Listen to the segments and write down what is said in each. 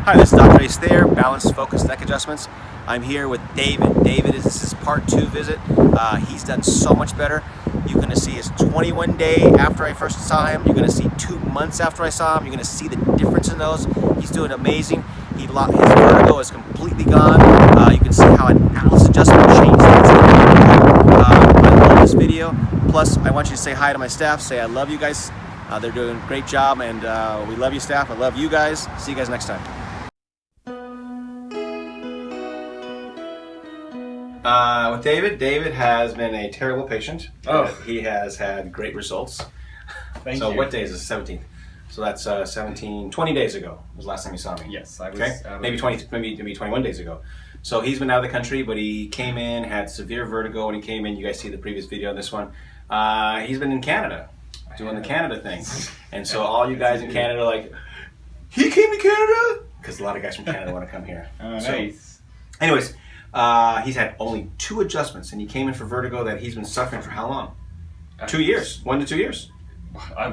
Hi, this is Dr. Thayer, Balanced Focused Neck Adjustments. I'm here with David. This is part 2 visit. He's done so much better. You're going to see his 21 day after I first saw him. You're going to see 2 months after I saw him. You're going to see the difference in those. He's doing amazing. His vertigo is completely gone. You can see how an Atlas adjustment changed things. I love this video. Plus, I want you to say hi to my staff. Say I love you guys. They're doing a great job, and we love you, staff. I love you guys. See you guys next time. With David has been a terrible patient. He has had great results. Thank you. So what day is this? 17th. So that's 20 days ago was the last time you saw me. Yes, I was. Okay, maybe 21 days ago. So he's been out of the country, but he came in, had severe vertigo when he came in. You guys see the previous video on this one. He's been in Canada, doing the Canada thing. And so all you guys in Canada are like, he came to Canada? Because a lot of guys from Canada want to come here. Oh, so, nice. Anyways, he's had only 2 adjustments, and he came in for vertigo that he's been suffering for how long? 2 years. 1 to 2 years. My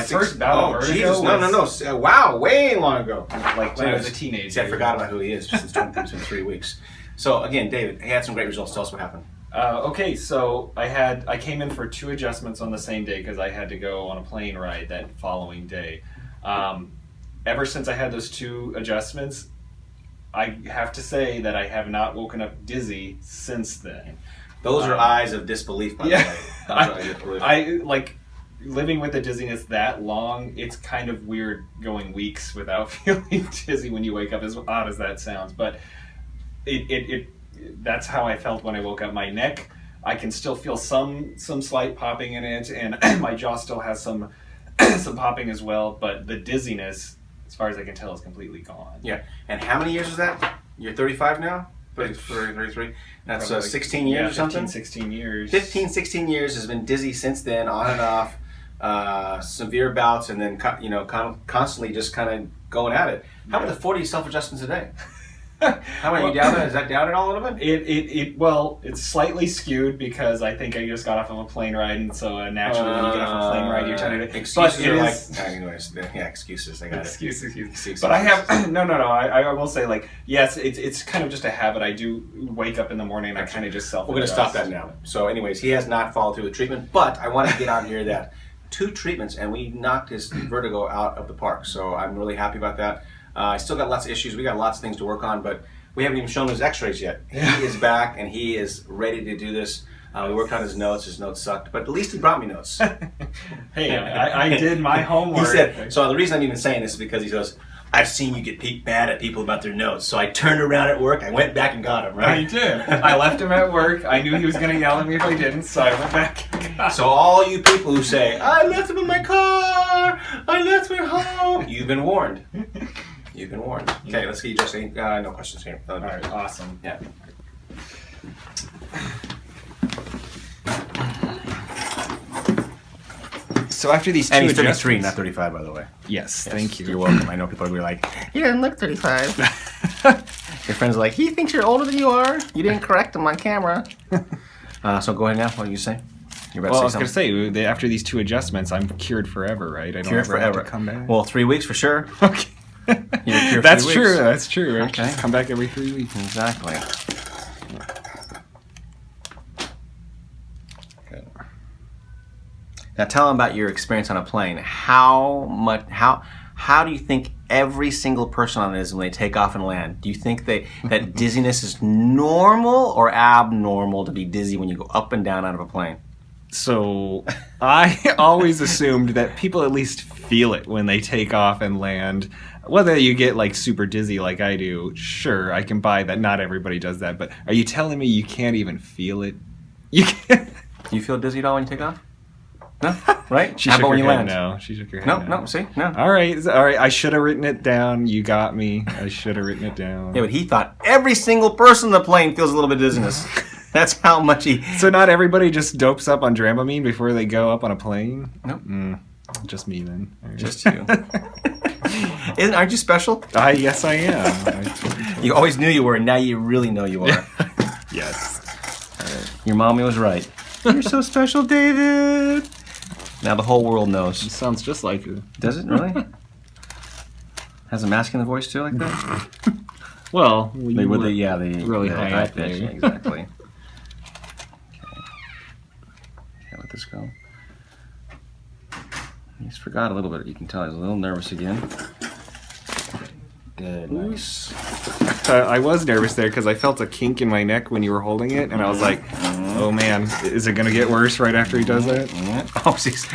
first bout of vertigo. Jesus. No. Wow, way long ago. Like when I was a teenager. See, I forgot about who he is since it's been 3 weeks. So again, David, he had some great results. Tell us what happened. Okay, so I came in for 2 adjustments on the same day because I had to go on a plane ride that following day. Ever since I had those 2 adjustments, I have to say that I have not woken up dizzy since then. Those are eyes of disbelief, by the way. I like living with the dizziness that long. It's kind of weird going weeks without feeling dizzy when you wake up, as odd as that sounds. But that's how I felt when I woke up. My neck, I can still feel some slight popping in it, and my jaw still has some popping as well. But the dizziness, as far as I can tell, is completely gone. Yeah. And how many years is that? You're 35 now? 33? That's 16 years or something? 16 years. 15, 16 years, has been dizzy since then, on and off. Severe bouts, and then constantly just kind of going at it. How about the 40 self-adjustments a day? How many you down there? Is that down at all a little bit? Well, it's slightly skewed because I think I just got off of a plane ride, and so naturally when you get off a plane ride, you're trying to excuses are like anyways. Yeah, excuses. I got excuses. But I have no. I will say, like, yes, it's kind of just a habit. I do wake up in the morning and I kind of just self-adjust. We're going to stop that now. So, anyways, he has not followed through with treatment, but I want to get on here that 2 treatments and we knocked his vertigo out of the park. So I'm really happy about that. I still got lots of issues. We got lots of things to work on, but we haven't even shown his x-rays yet. He is back and he is ready to do this. We worked on his notes. His notes sucked, but at least he brought me notes. Hey, I did my homework. He said, so the reason I'm even saying this is because he goes, I've seen you get mad at people about their notes. So I turned around at work, I went back and got him, right? I did. I left him at work. I knew he was going to yell at me if I didn't, so I went back and got him. So all you people who say, I left him in my car, I left him at home, you've been warned. You've been warned. Okay, let's get you just no questions here. All right, awesome. Yeah. So after these 2 and he's 33, adjustments, not 35, by the way. Yes, thank you. You're welcome. I know people are going to be like, you didn't look 35. Your friends are like, he thinks you're older than you are. You didn't correct him on camera. So go ahead now. What do you say? You're about Well, I to was say going to say, after these 2 adjustments, I'm cured forever, right? I don't cured ever have forever. to come back. Well, 3 weeks for sure. Okay. That's true. That's true. Okay. Just come back every 3 weeks. Exactly. Good. Now tell them about your experience on a plane. How do you think every single person on it is when they take off and land? Do you think that dizziness is normal or abnormal to be dizzy when you go up and down out of a plane? So I always assumed that people at least feel it when they take off and land. Whether you get like super dizzy like I do, sure, I can buy that. Not everybody does that. But are you telling me you can't even feel it? You can't. Do you feel dizzy at all when you take off? No? Right? She How shook about when her you head land? no. She shook her head No, see? No. All right. I should have written it down. You got me. I should have written it down. Yeah, but he thought every single person on the plane feels a little bit of dizziness. That's how much he... So not everybody just dopes up on Dramamine before they go up on a plane? Nope. Just me then. Right. Just you. Aren't you special? Yes, I am. You always knew you were, and now you really know you are. Yes. Your mommy was right. You're so special, David. Now the whole world knows. It sounds just like you. Does it really? Has a masculine voice too, like that? Well, They really the high up pitch, there. exactly. Okay, let this go. He's forgot a little bit. You can tell he's a little nervous again. Good, nice. I was nervous there because I felt a kink in my neck when you were holding it, and I was like, "Oh man, is it gonna get worse right after he does that?" Oh, geez.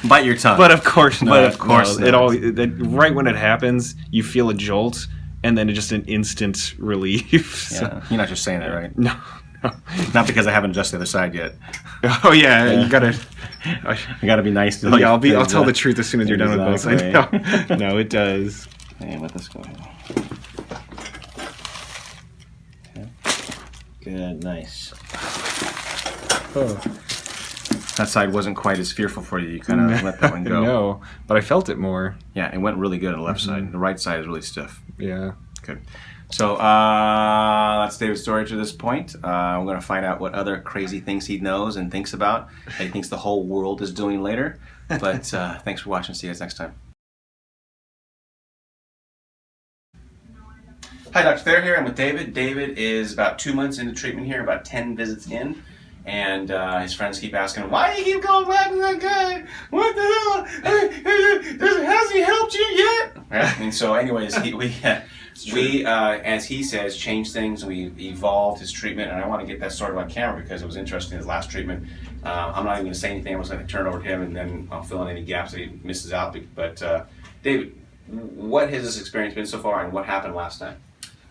Bite your tongue. But of course not. But of course no, not. Right when it happens, you feel a jolt, and then just an instant relief. Yeah. You're not just saying that, right? No. Not because I haven't adjusted the other side yet. Oh yeah, you gotta. You gotta be nice. Yeah, I'll tell the truth as soon as you're done with this. I know. No, it does. Okay, let this go. Okay. Good, nice. Oh. That side wasn't quite as fearful for you. You kind of let that one go. No, but I felt it more. Yeah, it went really good on the left side. The right side is really stiff. Yeah. Good. So that's David's story to this point. We're going to find out what other crazy things he knows and thinks about that he thinks the whole world is doing later. But thanks for watching. See you guys next time. Hi, Dr. Thayer here. I'm with David. David is about 2 months into treatment here, about 10 visits in. And his friends keep asking him, why do you keep going back to that guy? What the hell? Has he helped you yet? Right? And so anyways, we as he says, changed things. We evolved his treatment. And I want to get that started on camera because it was interesting, his last treatment. I'm not even going to say anything. I'm just going to turn it over to him and then I'll fill in any gaps that he misses out. But David, what has this experience been so far and what happened last time?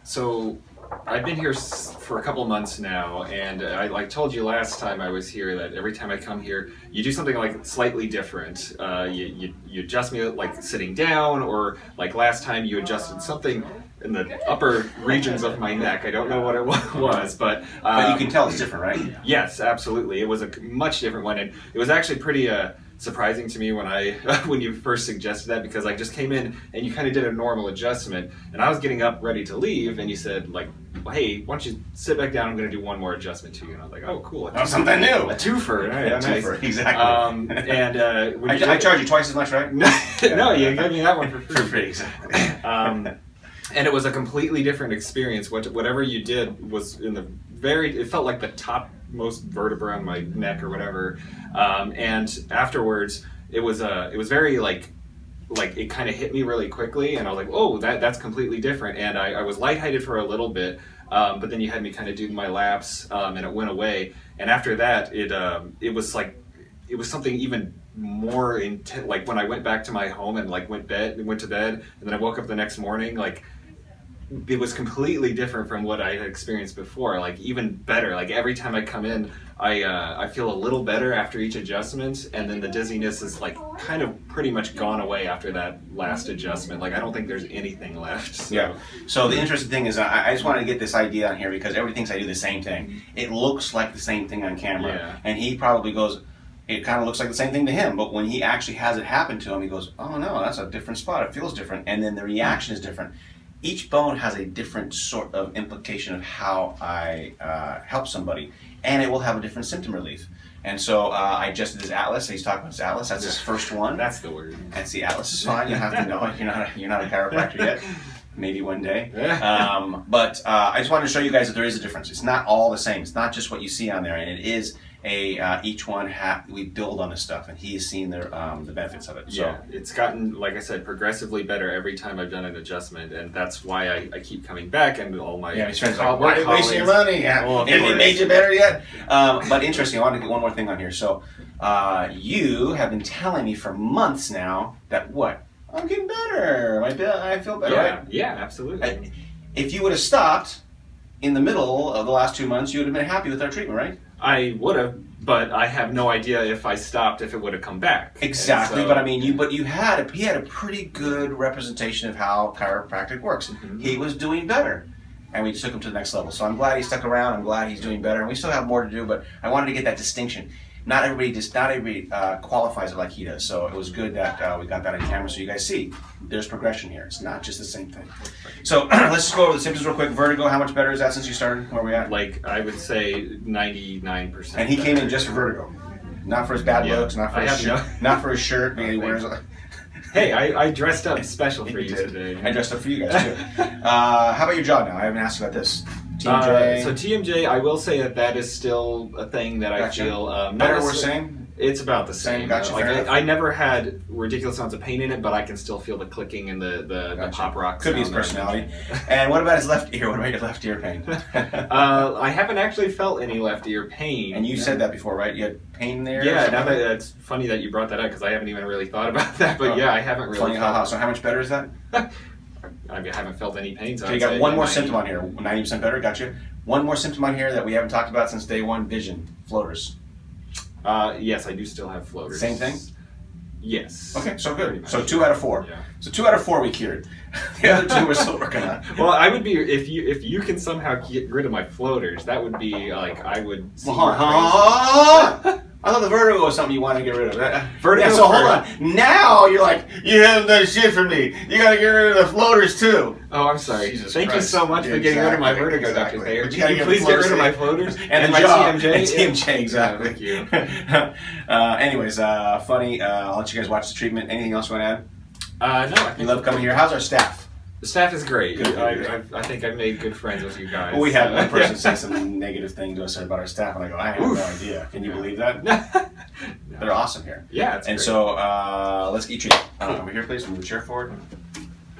So I've been here for a couple months now, and I told you last time I was here that every time I come here, you do something like slightly different. You adjust me like sitting down, or like last time you adjusted something in the upper regions of my neck. I don't know what it was, but you can tell it's different, right? Yes, absolutely. It was a much different one, and it was actually pretty surprising to me when when you first suggested that, because I just came in and you kind of did a normal adjustment, and I was getting up ready to leave, and you said like, well, "Hey, why don't you sit back down? I'm going to do one more adjustment to you." And I was like, "Oh, cool! Something new, a twofer, right? A twofer, nice. Exactly." And when I charge you twice as much, right? No, you gave me that one for free. Exactly. And it was a completely different experience. Whatever you did was it felt like the topmost vertebra on my neck or whatever. And afterwards, it was very like it kind of hit me really quickly, and I was like, oh, that's completely different. And I was lightheaded for a little bit, but then you had me kind of do my laps, and it went away. And after that, it was something even more intense. Like when I went back to my home and like went to bed, and then I woke up the next morning, like it was completely different from what I had experienced before. Like even better. Like every time I come in, I feel a little better after each adjustment, and then the dizziness is like kind of pretty much gone away after that last adjustment. Like I don't think there's anything left. So. Yeah. So the interesting thing is, I just wanted to get this idea on here because everybody thinks I do the same thing. It looks like the same thing on camera, Yeah. and he probably goes, it kind of looks like the same thing to him, but when he actually has it happen to him, he goes, oh no, that's a different spot. It feels different, and then the reaction is different. Each bone has a different sort of implication of how I help somebody, and it will have a different symptom relief. And so I adjusted his atlas. He's talking about his atlas. That's his first one. That's the word. That's the atlas is fine. You don't have to know it. You're not a chiropractor yet. Maybe one day. But I just wanted to show you guys that there is a difference. It's not all the same. It's not just what you see on there, and it is each one we build on this stuff, and he has seen the benefits of it. So. Yeah, it's gotten, like I said, progressively better every time I've done an adjustment, and that's why I keep coming back, and all my his friends are like, why are you wasting your money? Well, and it made you better yet? But interesting, I wanted to get one more thing on here. So you have been telling me for months now that what? I'm getting better. I feel better. Yeah, right? Yeah, absolutely. If you would have stopped in the middle of the last 2 months, you would have been happy with our treatment, right? I would have, but I have no idea if I stopped if it would have come back. Exactly, so, but I mean, he had a pretty good representation of how chiropractic works. Mm-hmm. He was doing better, and we took him to the next level. So I'm glad he stuck around. I'm glad he's doing better, and we still have more to do. But I wanted to get that distinction. Not everybody qualifies it like he does. So it was good that we got that on camera, so you guys see there's progression here. It's not just the same thing. So let's just go over the symptoms real quick. Vertigo, how much better is that since you started? Where are we at? Like I would say 99%. And he came in just for vertigo, not for his bad looks, not for his shirt. Not for his shirt. He wears. Hey, I dressed up special for you did. today. I dressed up for you guys too. How about your jaw now? I haven't asked about this. TMJ. So TMJ, I will say that is still a thing that Gotcha. I feel Better or same? It's about the same. Gotcha, Like fair enough. I never had ridiculous amounts of pain in it, but I can still feel the clicking and the Gotcha. pop rock. Could be his sound. personality. And what about his left ear? What about your left ear pain? I haven't actually felt any left ear pain. And you said that before, right? You had pain there? Yeah, now that it's funny that you brought that up because I haven't even really thought about that. But yeah, I haven't really. Funny, haha. So how much better is that? I haven't felt any pain. So you got one more symptom on here. 90% better. Gotcha. One more symptom on here that we haven't talked about since day one: vision, floaters. Yes, I do still have floaters. Same thing? Yes. Okay, so Pretty good. much. So 2 out of 4. Yeah. So 2 out of 4 we cured. The other 2 we're still working on. Well, I would be if you can somehow get rid of my floaters, that would be like I would. See Well, your I thought the vertigo was something you wanted to get rid of. Vertigo Yeah, so hold first. on. Now you're like, you haven't done shit for me. You gotta get rid of the floaters too. Oh, I'm sorry. Jesus Thank Christ. you so much Yeah, for getting rid of my exactly, vertigo, exactly. Dr. Thayer. But you Can gotta you get please the get rid of floaters my in. floaters And my the jaw. TMJ? And TMJ, exactly. Thank you. Anyways, funny. I'll let you guys watch the treatment. Anything else you want to add? No, I think You love coming here. How's our staff? the staff is great. Good. I think I've made good friends with you guys. Well, we had one person yeah. say some negative thing to us about our staff, and I go, I have no idea. Can you believe that? No. They're awesome here. Yeah, it's And great. so let's get you treated. Over here, please. Move the chair forward.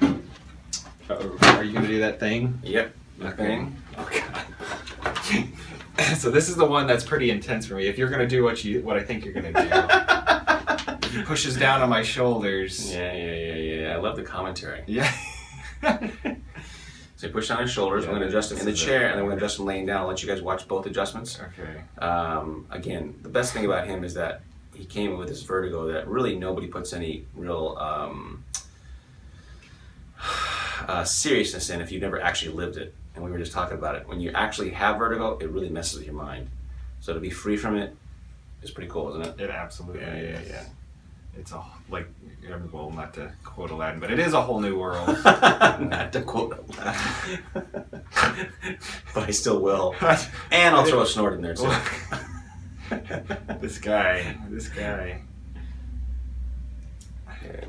Uh-oh. Are you gonna do that thing? Yep. Okay. Thing. Oh God. So this is the one that's pretty intense for me. If you're gonna do what I think you're gonna do, he pushes down on my shoulders. Yeah. I love the commentary. Yeah. So you push down his shoulders. Yeah, we're going to adjust him in the this is chair, it. and then we're going to adjust him laying down. I'll let you guys watch both adjustments. Okay. Again, the best thing about him is that he came in with this vertigo that really nobody puts any real seriousness in if you've never actually lived it. And we were just talking about it. When you actually have vertigo, it really messes with your mind. So to be free from it is pretty cool, isn't it? It absolutely is. Yeah. It's a like, well, not to quote Aladdin, but it is a whole new world. Not to quote but I still will. And I'll throw a snort in there too. This guy. Okay.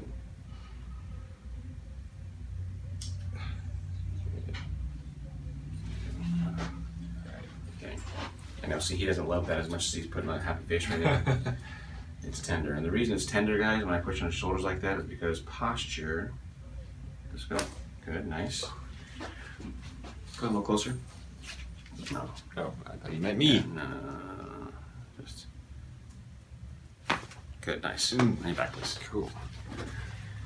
I know, see, he doesn't love that as much as he's putting on a happy face right now. It's tender. And the reason it's tender, guys, when I push on his shoulders like that is because posture. Let's go. Good, nice. Go a little closer. No. Oh, I thought you meant me. No. Just. Good, nice. Mm. On your back, please. Cool.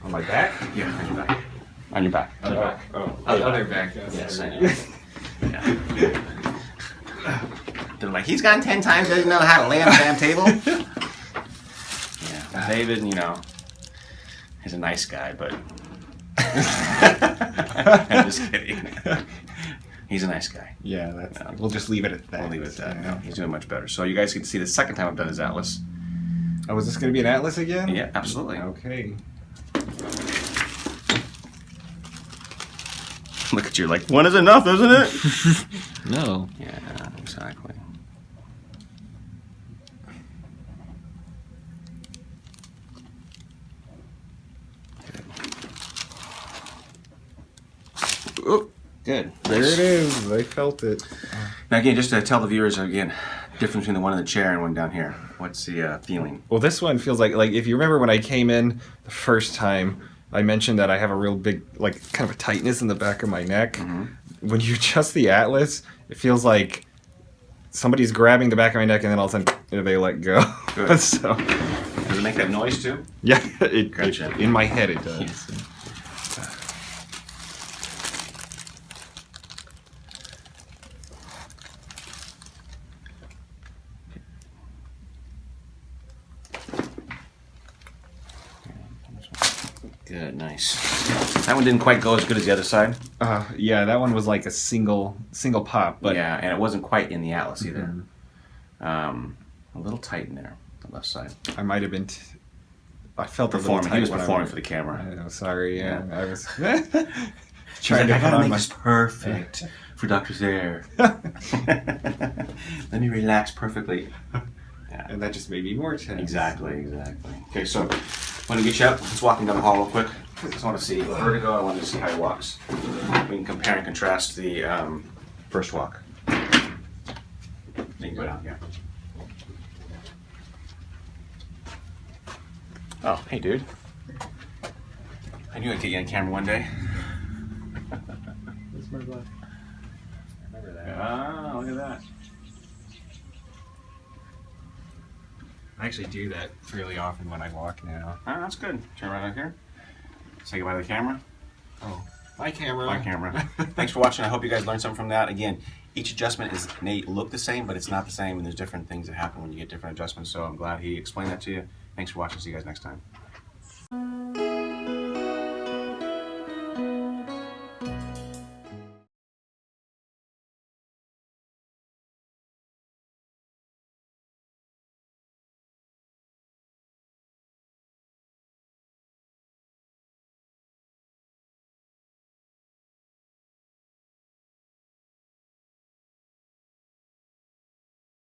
On my back? Yeah, on your back. On your back. Other back. Oh, other back. Yes, I know. Yeah. They're like, he's gone 10 times, doesn't know how to lay on the damn table. Yeah, David, you know, he's a nice guy, but I'm just kidding. He's a nice guy. Yeah, that's. We'll just leave it at that. We'll leave it at that. Yeah. No, he's doing much better. So you guys get to see the second time I've done his atlas. Oh, is this going to be an atlas again? Yeah, absolutely. Okay. Look at you, like, one is enough, isn't it? No. Yeah, exactly. Oh, good. There it is. I felt it. Now again, just to tell the viewers again, difference between the one in the chair and one down here. What's the feeling? Well, this one feels like if you remember when I came in the first time, I mentioned that I have a real big, like, kind of a tightness in the back of my neck. Mm-hmm. When you adjust the atlas, it feels like somebody's grabbing the back of my neck and then all of a sudden they let go. Good. So, Does it make that noise too? yeah, it, Gotcha. in my head it does. Yes. Good, nice. That one didn't quite go as good as the other side. Yeah, that one was like a single pop, but Yeah, and it wasn't quite in the atlas either. Mm-hmm. A little tight in there, the left side. I might have been. I felt a little Performing. tight He was when I performing went- for the camera. I know, sorry, yeah. Yeah. I was She's trying like, I to put gotta on make my. this perfect for Dr. Thayer. Let me relax perfectly. And that just made me more tense. Exactly. Okay, so Want to get you up? Let's walk him down the hall real quick. I just want to see Vertigo. I want to see how he walks. We can compare and contrast the first walk. You can go down, yeah. Oh, hey, dude. I knew I'd get you on camera one day. That's my blood. Remember that. Ah, look at that. I actually do that fairly often when I walk now. Ah, that's good. Turn right out here. Say goodbye to the camera. Oh, bye camera. Bye, camera. Thanks for watching. I hope you guys learned something from that. Again, each adjustment may look the same, but it's not the same, and there's different things that happen when you get different adjustments. So I'm glad he explained that to you. Thanks for watching. See you guys next time.